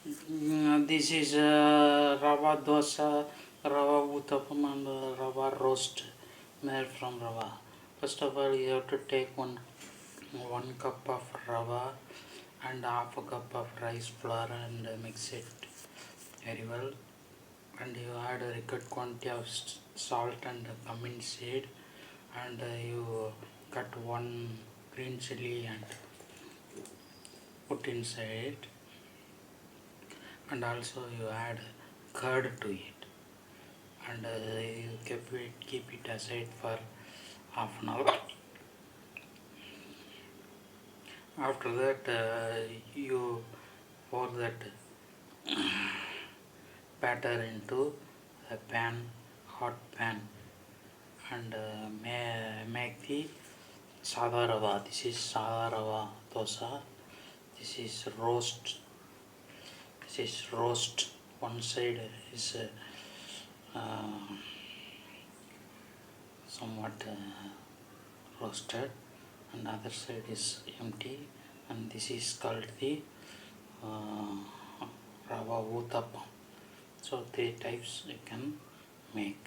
This is Rava dosa, Rava othapam and Rava roast made from Rava. First of all, you have to take one cup of Rava and half a cup of rice flour and mix it very well. And you add a required quantity of salt and cumin seed, and you cut one green chili and put inside it, and also you add curd to it, and you keep it aside for half an hour. After that, you pour that batter into a hot pan, and make the sada rava. This is sada rava dosa. This is roast. This is roast. One side is uh, somewhat roasted, and other side is empty, and this is called the Rava othapam. So three types you can make.